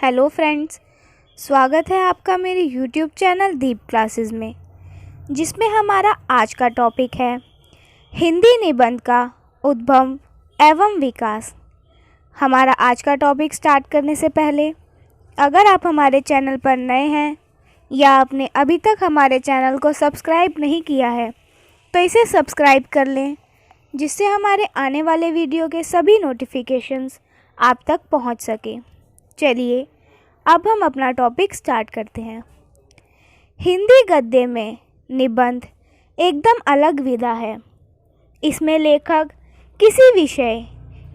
Hello friends, स्वागत है आपका मेरे यूट्यूब चैनल दीप क्लासेस में, जिसमें हमारा आज का टॉपिक है हिंदी निबंध का उद्भव एवं विकास। हमारा आज का टॉपिक स्टार्ट करने से पहले अगर आप हमारे चैनल पर नए हैं या आपने अभी तक हमारे चैनल को सब्सक्राइब नहीं किया है तो इसे सब्सक्राइब कर लें, जिससे हमारे आने वाले वीडियो के सभी नोटिफिकेशंस आप तक पहुंच सके। चलिए अब हम अपना टॉपिक स्टार्ट करते हैं। हिंदी गद्य में निबंध एकदम अलग विधा है। इसमें लेखक किसी विषय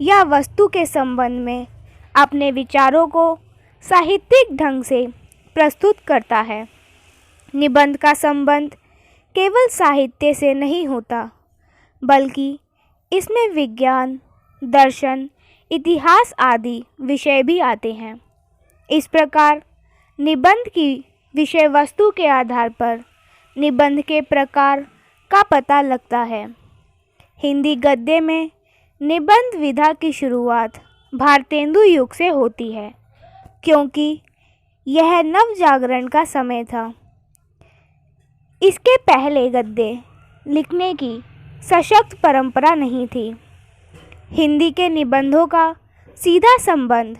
या वस्तु के संबंध में अपने विचारों को साहित्यिक ढंग से प्रस्तुत करता है। निबंध का संबंध केवल साहित्य से नहीं होता, बल्कि इसमें विज्ञान, दर्शन, इतिहास आदि विषय भी आते हैं। इस प्रकार निबंध की विषय वस्तु के आधार पर निबंध के प्रकार का पता लगता है। हिंदी गद्य में निबंध विधा की शुरुआत भारतेंदु युग से होती है, क्योंकि यह नव जागरण का समय था। इसके पहले गद्य लिखने की सशक्त परंपरा नहीं थी। हिंदी के निबंधों का सीधा संबंध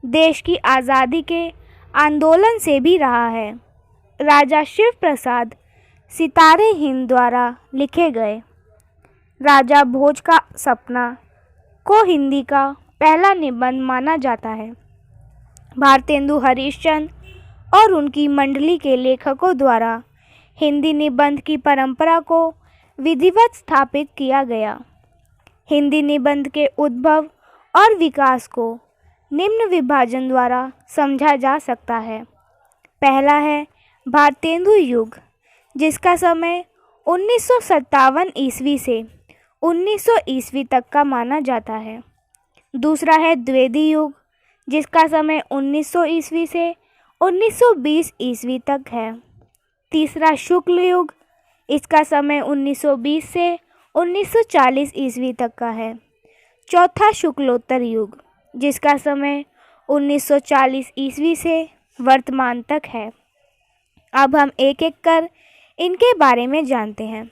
देश की आज़ादी के आंदोलन से भी रहा है। राजा शिव प्रसाद सितारे हिंद द्वारा लिखे गए राजा भोज का सपना को हिंदी का पहला निबंध माना जाता है। भारतेंदु हरिश्चंद्र और उनकी मंडली के लेखकों द्वारा हिंदी निबंध की परंपरा को विधिवत स्थापित किया गया। हिंदी निबंध के उद्भव और विकास को निम्न विभाजन द्वारा समझा जा सकता है। पहला है भारतेंदु युग, जिसका समय 1957 ईस्वी से 1900 ईस्वी तक का माना जाता है। दूसरा है द्विवेदी युग, जिसका समय 1900 ईस्वी से 1920 ईस्वी तक है। तीसरा शुक्ल युग, इसका समय 1920 से 1940 ईस्वी तक का है। चौथा शुक्लोत्तर युग, जिसका समय 1940 ईस्वी से वर्तमान तक है। अब हम एक एक कर इनके बारे में जानते हैं।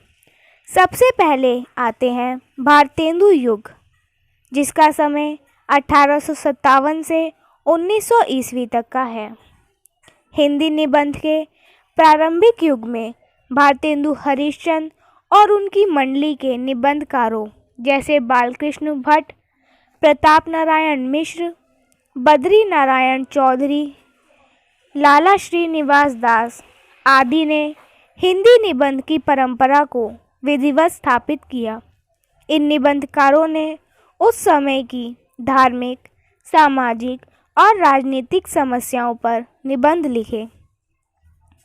सबसे पहले आते हैं भारतेंदु युग, जिसका समय 1857 से 1900 ईस्वी तक का है। हिंदी निबंध के प्रारंभिक युग में भारतेंदु हरिश्चंद्र और उनकी मंडली के निबंधकारों जैसे बालकृष्ण भट्ट, प्रताप नारायण मिश्र, बद्री नारायण चौधरी, लाला श्रीनिवास दास आदि ने हिंदी निबंध की परंपरा को विधिवत स्थापित किया। इन निबंधकारों ने उस समय की धार्मिक, सामाजिक और राजनीतिक समस्याओं पर निबंध लिखे।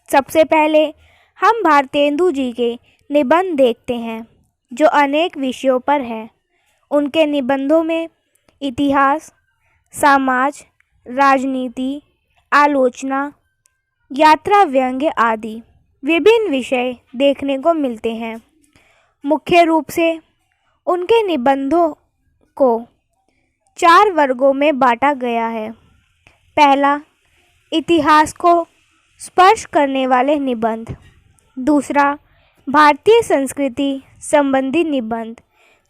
सबसे पहले हम भारतेंदु जी के निबंध देखते हैं, जो अनेक विषयों पर है। उनके निबंधों में इतिहास, समाज, राजनीति, आलोचना, यात्रा व्यंग्य आदि विभिन्न विषय देखने को मिलते हैं। मुख्य रूप से उनके निबंधों को 4 वर्गों में बांटा गया है। पहला, इतिहास को स्पर्श करने वाले निबंध। दूसरा, भारतीय संस्कृति संबंधी निबंध।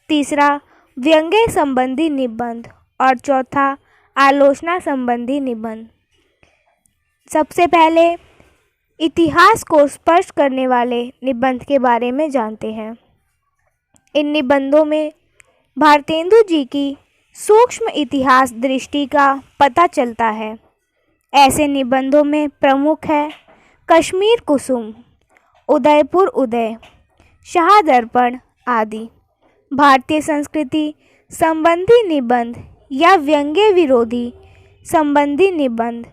तीसरा, व्यंग्य संबंधी निबंध। और चौथा, आलोचना संबंधी निबंध। सबसे पहले इतिहास को स्पर्श करने वाले निबंध के बारे में जानते हैं। इन निबंधों में भारतेंदु जी की सूक्ष्म इतिहास दृष्टि का पता चलता है। ऐसे निबंधों में प्रमुख है कश्मीर कुसुम, उदयपुर उदय, शाहदर्पण आदि। भारतीय संस्कृति संबंधी निबंध या व्यंग्य विरोधी संबंधी निबंध,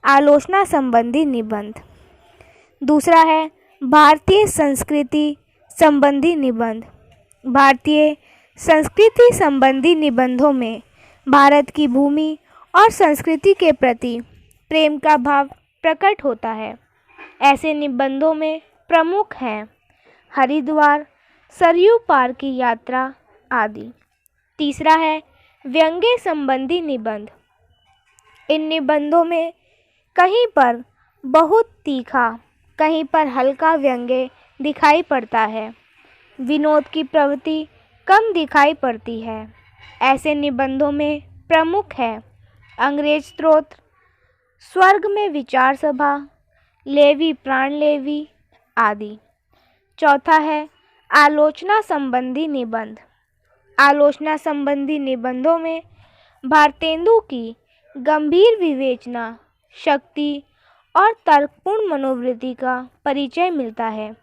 आलोचना संबंधी निबंध। दूसरा है भारतीय संस्कृति संबंधी निबंध। भारतीय संस्कृति संबंधी निबंधों में भारत की भूमि और संस्कृति के प्रति प्रेम का भाव प्रकट होता है। ऐसे निबंधों में प्रमुख हैं हरिद्वार, सरयू पार की यात्रा आदि। तीसरा है व्यंग्य संबंधी निबंध। इन निबंधों में कहीं पर बहुत तीखा, कहीं पर हल्का व्यंग्य दिखाई पड़ता है। विनोद की प्रवृत्ति कम दिखाई पड़ती है। ऐसे निबंधों में प्रमुख है अंग्रेज स्तोत्र, स्वर्ग में विचार सभा, लेवी प्राण लेवी आदि। चौथा है आलोचना संबंधी निबंध। आलोचना संबंधी निबंधों में भारतेंदु की गंभीर विवेचना शक्ति और तर्कपूर्ण मनोवृत्ति का परिचय मिलता है।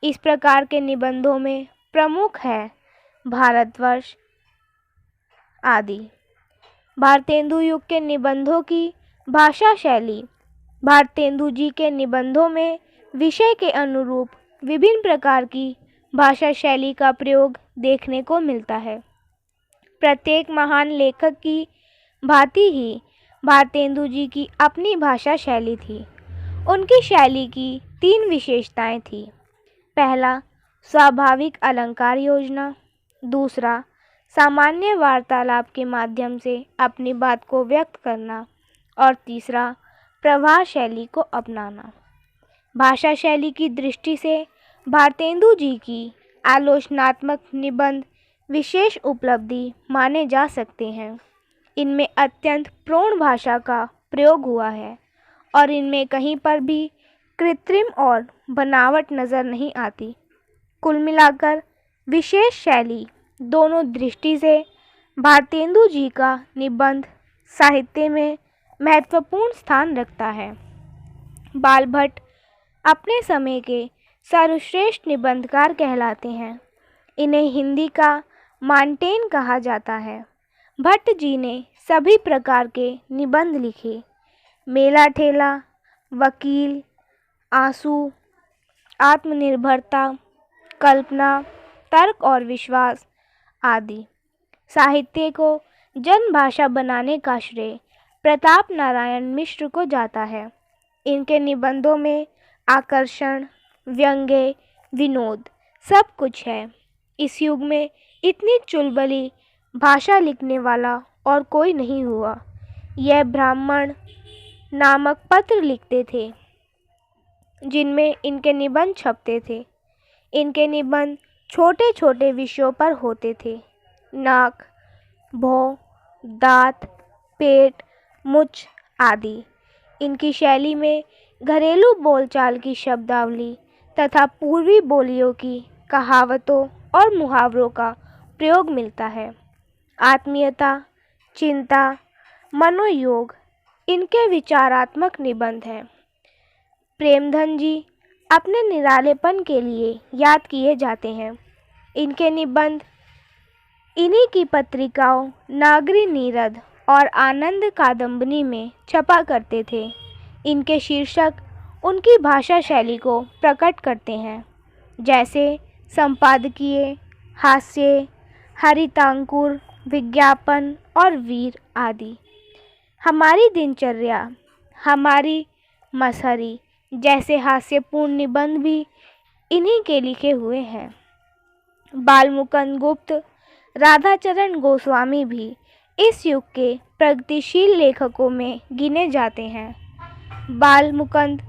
इस प्रकार के निबंधों में प्रमुख है भारतवर्ष आदि। भारतेंदु युग के निबंधों की भाषा शैली। भारतेंदु जी के निबंधों में विषय के अनुरूप विभिन्न प्रकार की भाषा शैली का प्रयोग देखने को मिलता है। प्रत्येक महान लेखक की भांति ही भारतेंदु जी की अपनी भाषा शैली थी। उनकी शैली की 3 विशेषताएं थीं। पहला, स्वाभाविक अलंकार योजना। दूसरा, सामान्य वार्तालाप के माध्यम से अपनी बात को व्यक्त करना। और तीसरा, प्रवाह शैली को अपनाना। भाषा शैली की दृष्टि से भारतेंदु जी की आलोचनात्मक निबंध विशेष उपलब्धि माने जा सकते हैं। इनमें अत्यंत प्रौढ़ भाषा का प्रयोग हुआ है और इनमें कहीं पर भी कृत्रिम और बनावट नज़र नहीं आती। कुल मिलाकर विशेष शैली दोनों दृष्टि से भारतेंदु जी का निबंध साहित्य में महत्वपूर्ण स्थान रखता है। बाल भट्ट अपने समय के सर्वश्रेष्ठ निबंधकार कहलाते हैं। इन्हें हिंदी का मानटेन कहा जाता है। भट्ट जी ने सभी प्रकार के निबंध लिखे। मेला ठेला, वकील, आंसू, आत्मनिर्भरता, कल्पना, तर्क और विश्वास आदि। साहित्य को जनभाषा बनाने का श्रेय प्रताप नारायण मिश्र को जाता है। इनके निबंधों में आकर्षण, व्यंग्य, विनोद सब कुछ है। इस युग में इतनी चुलबुली भाषा लिखने वाला और कोई नहीं हुआ। यह ब्राह्मण नामक पत्र लिखते थे जिनमें इनके निबंध छपते थे। इनके निबंध छोटे छोटे विषयों पर होते थे। नाक, भौं, दांत, पेट, मुछ आदि। इनकी शैली में घरेलू बोलचाल की शब्दावली तथा पूर्वी बोलियों की कहावतों और मुहावरों का प्रयोग मिलता है। आत्मीयता, चिंता, मनोयोग इनके विचारात्मक निबंध हैं। प्रेमधन जी अपने निरालेपन के लिए याद किए जाते हैं। इनके निबंध इन्हीं की पत्रिकाओं नागरी नीरद और आनंद कादंबनी में छपा करते थे। इनके शीर्षक उनकी भाषा शैली को प्रकट करते हैं, जैसे संपादकीय, हास्य, हरितांकुर, विज्ञापन और वीर आदि। हमारी दिनचर्या, हमारी मसहरी जैसे हास्यपूर्ण निबंध भी इन्हीं के लिखे हुए हैं। बालमुकुंद गुप्त, राधाचरण गोस्वामी भी इस युग के प्रगतिशील लेखकों में गिने जाते हैं। बालमुकुंद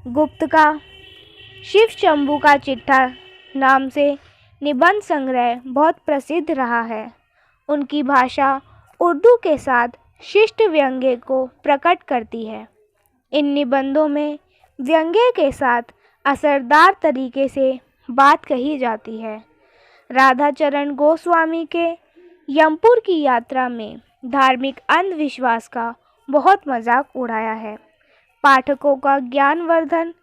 गुप्त का शिव शंभू का चिट्ठा नाम से निबंध संग्रह बहुत प्रसिद्ध रहा है। उनकी भाषा उर्दू के साथ शिष्ट व्यंग्य को प्रकट करती है। इन निबंधों में व्यंग्य के साथ असरदार तरीके से बात कही जाती है। राधाचरण गोस्वामी के यमपुर की यात्रा में धार्मिक अंधविश्वास का बहुत मजाक उड़ाया है। पाठकों का ज्ञानवर्धन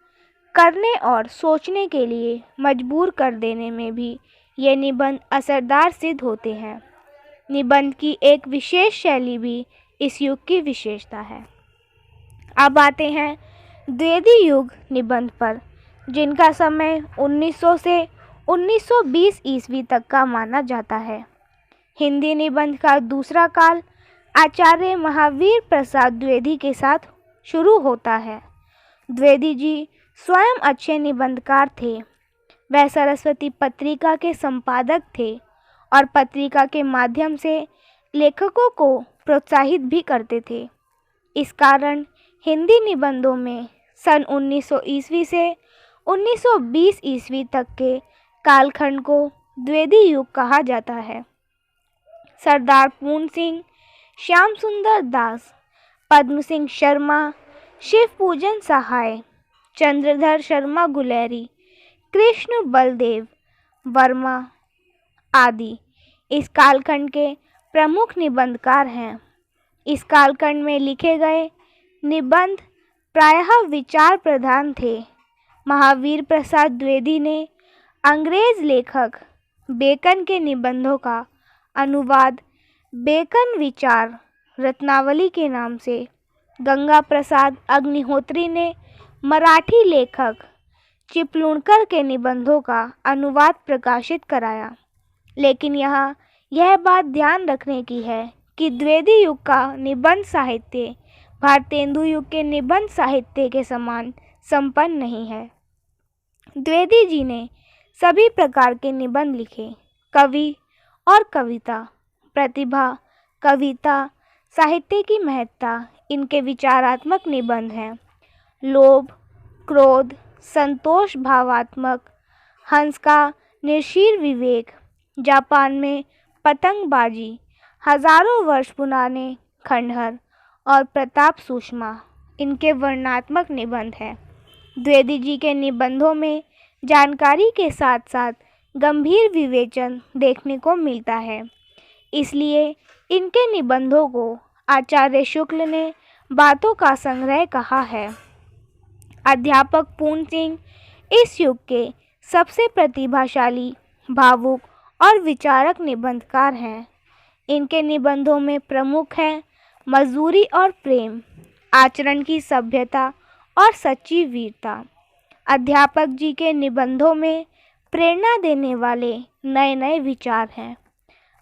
करने और सोचने के लिए मजबूर कर देने में भी ये निबंध असरदार सिद्ध होते हैं। निबंध की एक विशेष शैली भी इस युग की विशेषता है। अब आते हैं द्विवेदी युग निबंध पर, जिनका समय 1900 से 1920 ईस्वी तक का माना जाता है। हिंदी निबंध का दूसरा काल आचार्य महावीर प्रसाद द्विवेदी के साथ शुरू होता है। द्विवेदी जी स्वयं अच्छे निबंधकार थे। वह सरस्वती पत्रिका के संपादक थे और पत्रिका के माध्यम से लेखकों को प्रोत्साहित भी करते थे। इस कारण हिंदी निबंधों में सन 1900 ईस्वी से 1920 ईस्वी तक के कालखंड को द्विवेदी युग कहा जाता है। सरदार पूर्ण सिंह, श्याम सुंदर दास, पद्म सिंह शर्मा, शिव पूजन सहाय, चंद्रधर शर्मा गुलेरी, कृष्ण बलदेव वर्मा आदि इस कालखंड के प्रमुख निबंधकार हैं। इस कालखंड में लिखे गए निबंध प्रायः विचार प्रधान थे। महावीर प्रसाद द्विवेदी ने अंग्रेज लेखक बेकन के निबंधों का अनुवाद बेकन विचार रत्नावली के नाम से, गंगा प्रसाद अग्निहोत्री ने मराठी लेखक चिपलूणकर के निबंधों का अनुवाद प्रकाशित कराया। लेकिन यहाँ यह बात ध्यान रखने की है कि द्विवेदी युग का निबंध साहित्य भारतेंदु युग के निबंध साहित्य के समान संपन्न नहीं है। द्विवेदी जी ने सभी प्रकार के निबंध लिखे। कवि और कविता, प्रतिभा, कविता, साहित्य की महत्ता इनके विचारात्मक निबंध हैं। लोभ, क्रोध, संतोष भावात्मक, हंस का निर्शील विवेक, जापान में पतंगबाजी, हजारों वर्ष पुराने खंडहर और प्रताप सुषमा इनके वर्णनात्मक निबंध हैं। द्विवेदी जी के निबंधों में जानकारी के साथ साथ गंभीर विवेचन देखने को मिलता है। इसलिए इनके निबंधों को आचार्य शुक्ल ने बातों का संग्रह कहा है। अध्यापक पूर्ण सिंह इस युग के सबसे प्रतिभाशाली, भावुक और विचारक निबंधकार हैं। इनके निबंधों में प्रमुख हैं मजदूरी और प्रेम, आचरण की सभ्यता और सच्ची वीरता। अध्यापक जी के निबंधों में प्रेरणा देने वाले नए नए विचार हैं।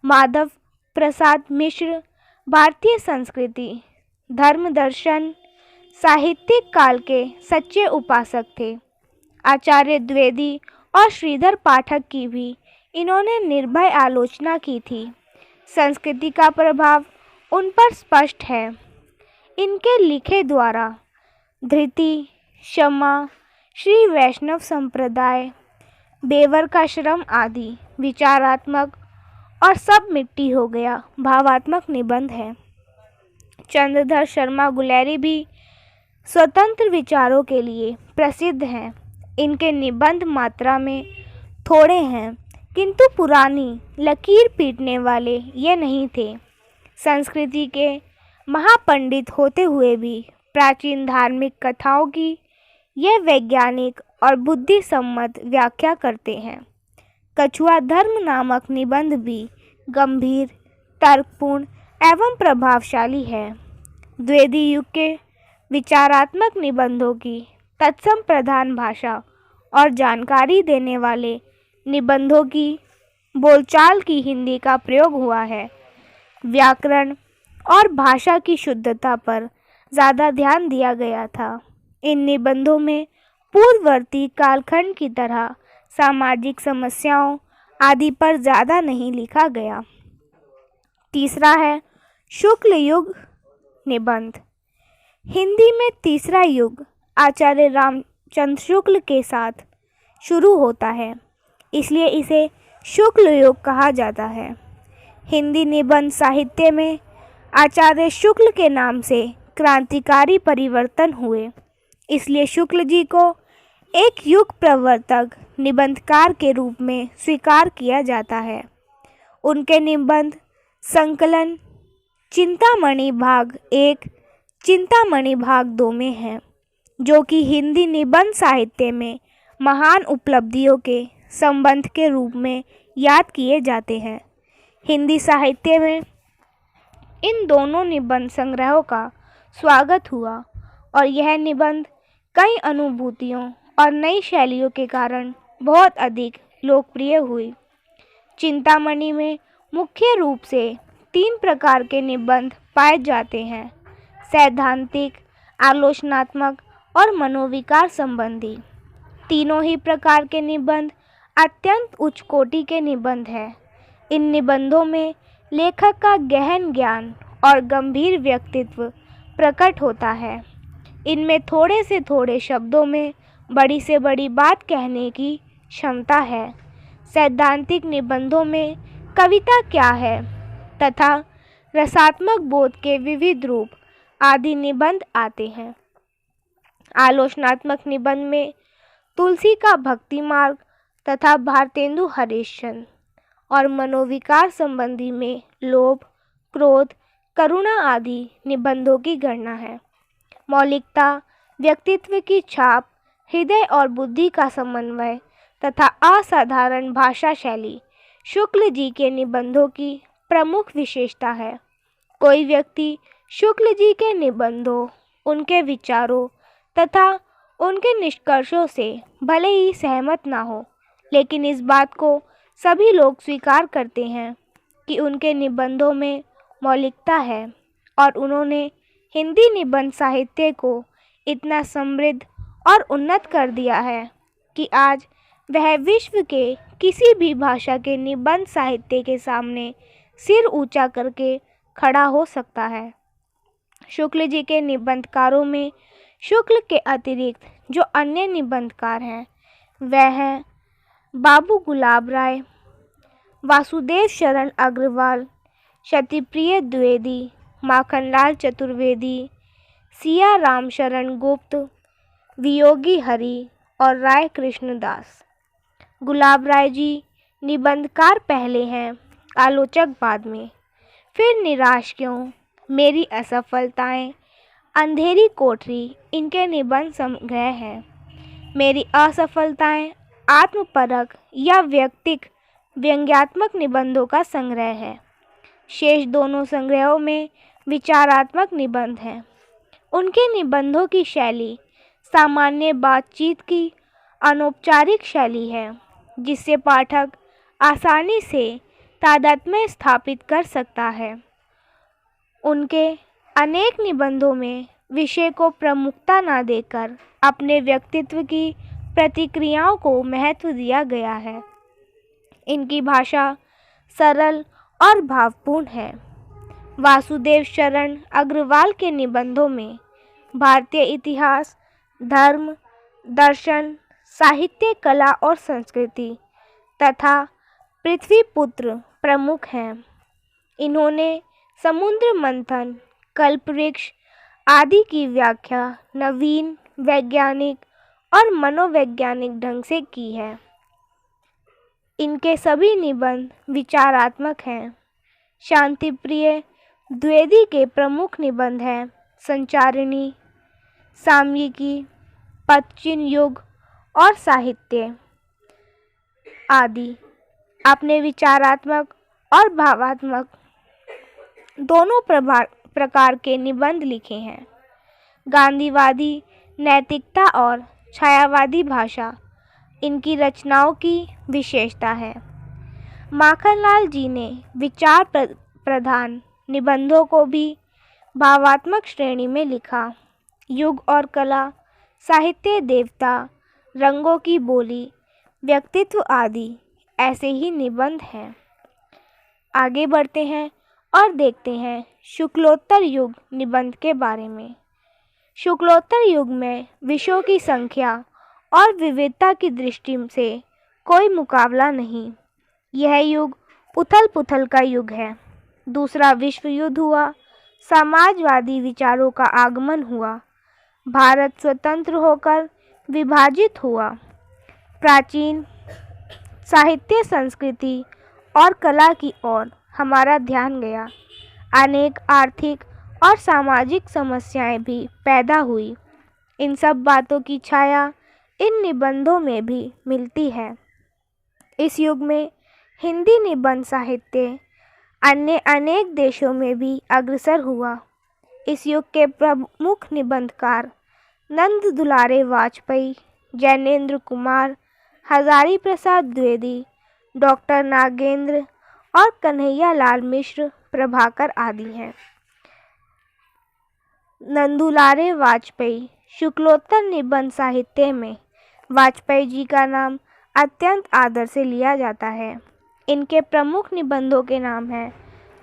माधव प्रसाद मिश्र भारतीय संस्कृति, धर्म दर्शन, साहित्यिक काल के सच्चे उपासक थे। आचार्य द्विवेदी और श्रीधर पाठक की भी इन्होंने निर्भय आलोचना की थी। संस्कृति का प्रभाव उन पर स्पष्ट है। इनके लिखे द्वारा धृति, क्षमा, श्री वैष्णव संप्रदाय, बेवर का श्रम आदि विचारात्मक और सब मिट्टी हो गया भावात्मक निबंध है। चंद्रधर शर्मा गुलेरी भी स्वतंत्र विचारों के लिए प्रसिद्ध हैं। इनके निबंध मात्रा में थोड़े हैं, किंतु पुरानी लकीर पीटने वाले ये नहीं थे। संस्कृति के महापंडित होते हुए भी प्राचीन धार्मिक कथाओं की ये वैज्ञानिक और बुद्धि सम्मत व्याख्या करते हैं। कछुआ धर्म नामक निबंध भी गंभीर, तर्कपूर्ण एवं प्रभावशाली है। द्विवेदी युग के विचारात्मक निबंधों की तत्सम प्रधान भाषा और जानकारी देने वाले निबंधों की बोलचाल की हिंदी का प्रयोग हुआ है। व्याकरण और भाषा की शुद्धता पर ज़्यादा ध्यान दिया गया था। इन निबंधों में पूर्ववर्ती कालखंड की तरह सामाजिक समस्याओं आदि पर ज़्यादा नहीं लिखा गया। तीसरा है शुक्ल युग निबंध। हिंदी में तीसरा युग आचार्य रामचंद्र शुक्ल के साथ शुरू होता है, इसलिए इसे शुक्ल युग कहा जाता है। हिंदी निबंध साहित्य में आचार्य शुक्ल के नाम से क्रांतिकारी परिवर्तन हुए, इसलिए शुक्ल जी को एक युग प्रवर्तक निबंधकार के रूप में स्वीकार किया जाता है। उनके निबंध संकलन चिंतामणि भाग 1, चिंतामणि भाग 2 में हैं, जो कि हिंदी निबंध साहित्य में महान उपलब्धियों के संबंध के रूप में याद किए जाते हैं। हिंदी साहित्य में इन दोनों निबंध संग्रहों का स्वागत हुआ और यह निबंध कई अनुभूतियों और नई शैलियों के कारण बहुत अधिक लोकप्रिय हुई। चिंतामणि में मुख्य रूप से 3 प्रकार के निबंध पाए जाते हैं: सैद्धांतिक, आलोचनात्मक और मनोविकार संबंधी। तीनों ही प्रकार के निबंध अत्यंत उच्च कोटि के निबंध हैं। इन निबंधों में लेखक का गहन ज्ञान और गंभीर व्यक्तित्व प्रकट होता है। इनमें थोड़े से थोड़े शब्दों में बड़ी से बड़ी बात कहने की क्षमता है। सैद्धांतिक निबंधों में कविता क्या है तथा रसात्मक बोध के विविध रूप आदि निबंध आते हैं। आलोचनात्मक निबंध में तुलसी का भक्ति मार्ग तथा भारतेंदु हरिश्चंद्र और मनोविकार संबंधी में लोभ, क्रोध, करुणा आदि निबंधों की गणना है। मौलिकता, व्यक्तित्व की छाप, हृदय और बुद्धि का समन्वय तथा असाधारण भाषा शैली शुक्ल जी के निबंधों की प्रमुख विशेषता है। कोई व्यक्ति शुक्ल जी के निबंधों, उनके विचारों तथा उनके निष्कर्षों से भले ही सहमत ना हो, लेकिन इस बात को सभी लोग स्वीकार करते हैं कि उनके निबंधों में मौलिकता है और उन्होंने हिंदी निबंध साहित्य को इतना समृद्ध और उन्नत कर दिया है कि आज वह विश्व के किसी भी भाषा के निबंध साहित्य के सामने सिर ऊंचा करके खड़ा हो सकता है। शुक्ल जी के निबंधकारों में शुक्ल के अतिरिक्त जो अन्य निबंधकार हैं वह हैं बाबू गुलाब राय, वासुदेव शरण अग्रवाल, क्षतिप्रिय द्विवेदी, माखनलाल चतुर्वेदी, सिया राम शरण गुप्त, वियोगी हरि और राय कृष्णदास। गुलाब राय जी निबंधकार पहले हैं, आलोचक बाद में। फिर निराश क्यों, मेरी असफलताएं, अंधेरी कोठरी इनके निबंध संग्रह हैं। मेरी असफलताएं आत्मपरक या व्यक्तिक व्यंग्यात्मक निबंधों का संग्रह है। शेष दोनों संग्रहों में विचारात्मक निबंध हैं। उनके निबंधों की शैली सामान्य बातचीत की अनौपचारिक शैली है, जिससे पाठक आसानी से तादात्म्य स्थापित कर सकता है। उनके अनेक निबंधों में विषय को प्रमुखता न देकर अपने व्यक्तित्व की प्रतिक्रियाओं को महत्व दिया गया है। इनकी भाषा सरल और भावपूर्ण है। वासुदेव शरण अग्रवाल के निबंधों में भारतीय इतिहास, धर्म, दर्शन, साहित्य, कला और संस्कृति तथा पृथ्वीपुत्र प्रमुख हैं। इन्होंने समुद्र मंथन, कल्पवृक्ष आदि की व्याख्या नवीन वैज्ञानिक और मनोवैज्ञानिक ढंग से की है। इनके सभी निबंध विचारात्मक हैं। शांतिप्रिय द्विवेदी के प्रमुख निबंध हैं संचारिणी, सामयिकी, पदचिह्न युग और साहित्य आदि। अपने विचारात्मक और भावात्मक दोनों प्रकार के निबंध लिखे हैं। गांधीवादी नैतिकता और छायावादी भाषा इनकी रचनाओं की विशेषता है। माखनलाल जी ने विचार प्रधान निबंधों को भी भावात्मक श्रेणी में लिखा। युग और कला, साहित्य, देवता, रंगों की बोली, व्यक्तित्व आदि ऐसे ही निबंध हैं। आगे बढ़ते हैं और देखते हैं शुक्लोत्तर युग निबंध के बारे में। शुक्लोत्तर युग में विषयों की संख्या और विविधता की दृष्टि से कोई मुकाबला नहीं। यह युग उथल पुथल का युग है। दूसरा विश्व युद्ध हुआ, समाजवादी विचारों का आगमन हुआ, भारत स्वतंत्र होकर विभाजित हुआ, प्राचीन साहित्य, संस्कृति और कला की ओर हमारा ध्यान गया। अनेक आर्थिक और सामाजिक समस्याएं भी पैदा हुई। इन सब बातों की छाया इन निबंधों में भी मिलती है। इस युग में हिंदी निबंध साहित्य अन्य अनेक देशों में भी अग्रसर हुआ। इस युग के प्रमुख निबंधकार नंद दुलारे वाजपेयी, जैनेन्द्र कुमार, हजारी प्रसाद द्विवेदी, डॉक्टर नागेंद्र और कन्हैया लाल मिश्र, प्रभाकर आदि हैं। नंदुलारे वाजपेयी शुक्लोत्तर निबंध साहित्य में वाजपेयी जी का नाम अत्यंत आदर से लिया जाता है। इनके प्रमुख निबंधों के नाम हैं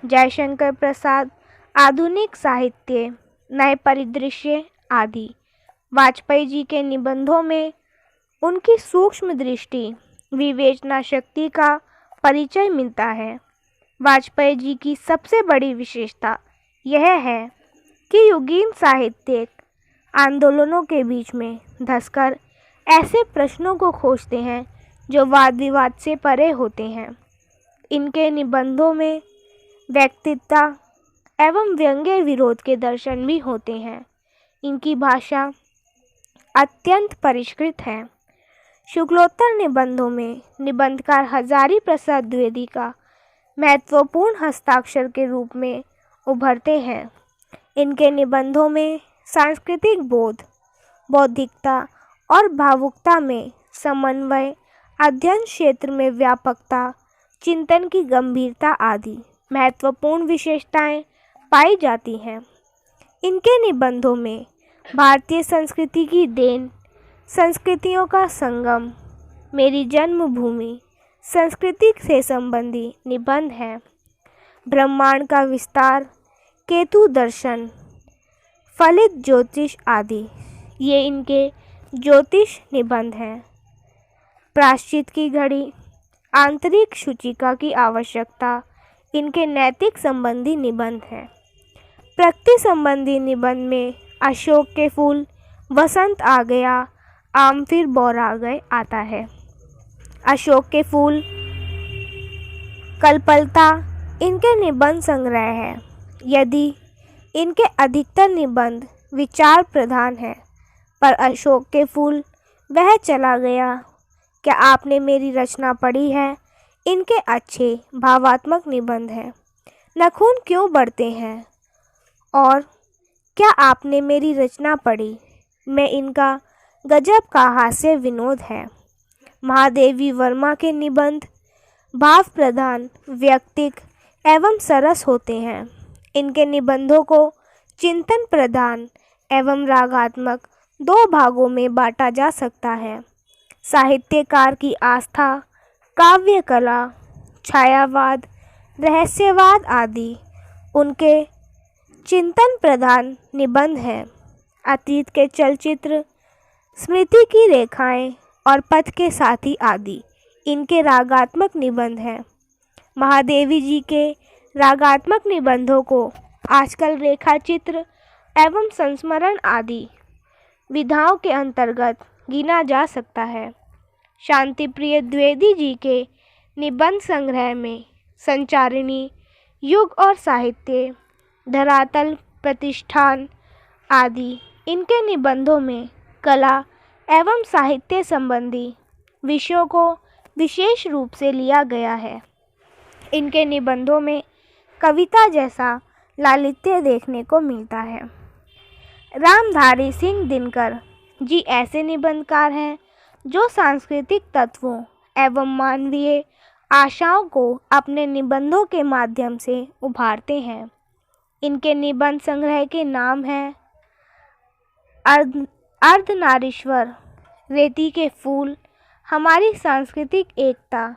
जयशंकर प्रसाद, आधुनिक साहित्य, नए परिदृश्य आदि। वाजपेयी जी के निबंधों में उनकी सूक्ष्म दृष्टि, विवेचना शक्ति का परिचय मिलता है। वाजपेयी जी की सबसे बड़ी विशेषता यह है कि युगीन साहित्यिक आंदोलनों के बीच में धंसकर ऐसे प्रश्नों को खोजते हैं जो वाद विवाद से परे होते हैं। इनके निबंधों में व्यक्तित्व एवं व्यंग्य विरोध के दर्शन भी होते हैं। इनकी भाषा अत्यंत परिष्कृत है। शुक्लोत्तर निबंधों में निबंधकार हजारी प्रसाद द्विवेदी का महत्वपूर्ण हस्ताक्षर के रूप में उभरते हैं। इनके निबंधों में सांस्कृतिक बोध, बौद्धिकता और भावुकता में समन्वय, अध्ययन क्षेत्र में व्यापकता, चिंतन की गंभीरता आदि महत्वपूर्ण विशेषताएं पाई जाती हैं। इनके निबंधों में भारतीय संस्कृति की देन, संस्कृतियों का संगम, मेरी जन्मभूमि, संस्कृति से संबंधी निबंध हैं। ब्रह्मांड का विस्तार, केतु दर्शन, फलित ज्योतिष आदि ये इनके ज्योतिष निबंध हैं। प्रायश्चित की घड़ी, आंतरिक शुचिता की आवश्यकता इनके नैतिक संबंधी निबंध हैं। प्रकृति संबंधी निबंध में अशोक के फूल, वसंत आ गया, आम फिर बौरा गए आता है। अशोक के फूल, कल्पलता इनके निबंध संग्रह है। यदि इनके अधिकतर निबंध विचार प्रधान हैं, पर अशोक के फूल, वह चला गया, क्या आपने मेरी रचना पढ़ी है, इनके अच्छे भावात्मक निबंध हैं। नखून क्यों बढ़ते हैं और क्या आपने मेरी रचना पढ़ी, मैं इनका गजब का हास्य विनोद है। महादेवी वर्मा के निबंध भाव प्रधान, व्यक्तिक एवं सरस होते हैं। इनके निबंधों को चिंतन प्रधान एवं रागात्मक दो भागों में बांटा जा सकता है। साहित्यकार की आस्था, काव्य कला, छायावाद, रहस्यवाद आदि उनके चिंतन प्रधान निबंध हैं। अतीत के चलचित्र, स्मृति की रेखाएं और पथ के साथी आदि इनके रागात्मक निबंध हैं। महादेवी जी के रागात्मक निबंधों को आजकल रेखाचित्र एवं संस्मरण आदि विधाओं के अंतर्गत गिना जा सकता है। शांतिप्रिय द्विवेदी जी के निबंध संग्रह में संचारिणी, युग और साहित्य, धरातल, प्रतिष्ठान आदि इनके निबंधों में कला एवं साहित्य संबंधी विषयों को विशेष रूप से लिया गया है। इनके निबंधों में कविता जैसा लालित्य देखने को मिलता है। रामधारी सिंह दिनकर जी ऐसे निबंधकार हैं जो सांस्कृतिक तत्वों एवं मानवीय आशाओं को अपने निबंधों के माध्यम से उभारते हैं। इनके निबंध संग्रह के नाम हैं अर्धनारीश्वर, रेती के फूल, हमारी सांस्कृतिक एकता,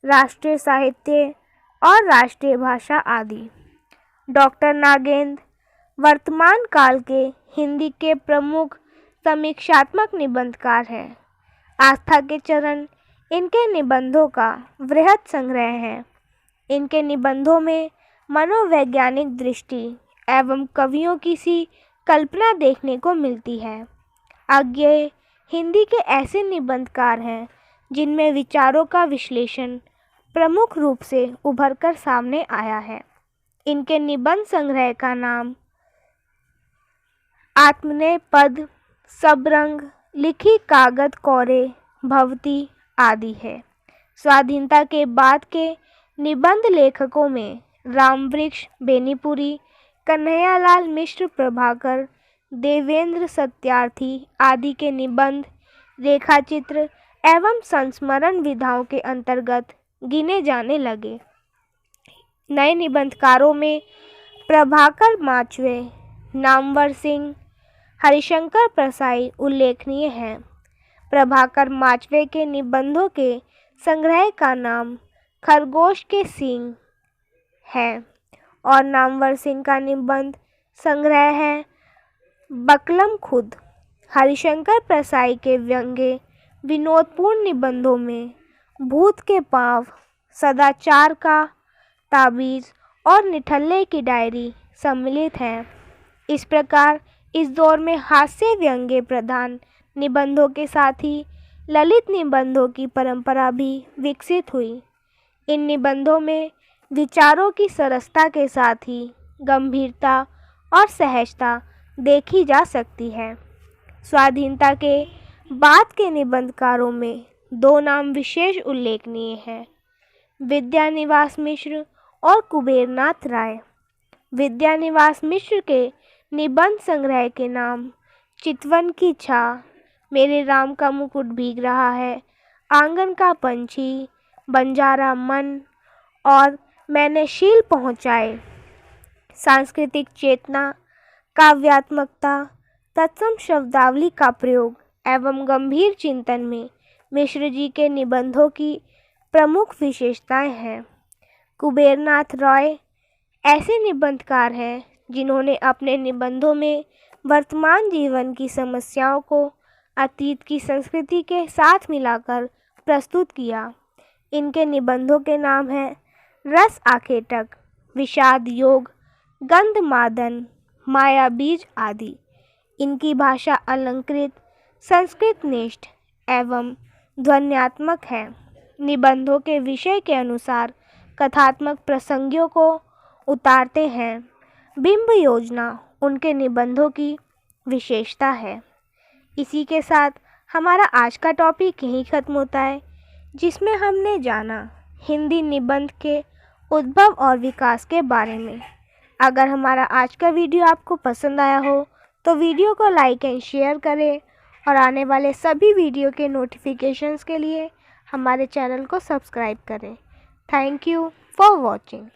राष्ट्रीय साहित्य और राष्ट्रीय भाषा आदि। डॉक्टर नागेंद्र वर्तमान काल के हिंदी के प्रमुख समीक्षात्मक निबंधकार हैं। आस्था के चरण इनके निबंधों का वृहद संग्रह है। इनके निबंधों में मनोवैज्ञानिक दृष्टि एवं कवियों की सी कल्पना देखने को मिलती है। अज्ञेय हिंदी के ऐसे निबंधकार हैं जिनमें विचारों का विश्लेषण प्रमुख रूप से उभरकर सामने आया है। इनके निबंध संग्रह का नाम आत्मनेय पद, सबरंग, लिखी कागद कोरे, भवती आदि है। स्वाधीनता के बाद के निबंध लेखकों में रामवृक्ष बेनीपुरी, कन्हैयालाल मिश्र, प्रभाकर, देवेंद्र सत्यार्थी आदि के निबंध रेखाचित्र एवं संस्मरण विधाओं के अंतर्गत गिने जाने लगे। नए निबंधकारों में प्रभाकर माचवे, नामवर सिंह, हरिशंकर प्रसाई उल्लेखनीय हैं। प्रभाकर माचवे के निबंधों के संग्रह का नाम खरगोश के सींग है और नामवर सिंह का निबंध संग्रह है बकलम खुद। हरिशंकर प्रसाई के व्यंग्य विनोदपूर्ण निबंधों में भूत के पाँव, सदाचार का ताबीज़ और निठल्ले की डायरी सम्मिलित हैं। इस प्रकार इस दौर में हास्य व्यंग्य प्रधान निबंधों के साथ ही ललित निबंधों की परंपरा भी विकसित हुई। इन निबंधों में विचारों की सरसता के साथ ही गंभीरता और सहजता देखी जा सकती है। स्वाधीनता के बाद के निबंधकारों में दो नाम विशेष उल्लेखनीय हैं, विद्यानिवास मिश्र और कुबेरनाथ राय। विद्यानिवास मिश्र के निबंध संग्रह के नाम चितवन की छा, मेरे राम का मुकुट भीग रहा है, आंगन का पंछी, बंजारा मन और मैंने शील पहुँचाए। सांस्कृतिक चेतना, काव्यात्मकता, तत्सम शब्दावली का प्रयोग एवं गंभीर चिंतन में मिश्र जी के निबंधों की प्रमुख विशेषताएं हैं। कुबेरनाथ रॉय ऐसे निबंधकार हैं जिन्होंने अपने निबंधों में वर्तमान जीवन की समस्याओं को अतीत की संस्कृति के साथ मिलाकर प्रस्तुत किया। इनके निबंधों के नाम हैं रस आखेटक, विषाद योग, गंधमादन, माया बीज आदि। इनकी भाषा अलंकृत, संस्कृतनिष्ठ एवं ध्वन्यात्मक है। निबंधों के विषय के अनुसार कथात्मक प्रसंगों को उतारते हैं। बिंब योजना उनके निबंधों की विशेषता है। इसी के साथ हमारा आज का टॉपिक यहीं ख़त्म होता है, जिसमें हमने जाना हिंदी निबंध के उद्भव और विकास के बारे में। अगर हमारा आज का वीडियो आपको पसंद आया हो तो वीडियो को लाइक एंड शेयर करें और आने वाले सभी वीडियो के नोटिफिकेशंस के लिए हमारे चैनल को सब्सक्राइब करें। Thank you for watching.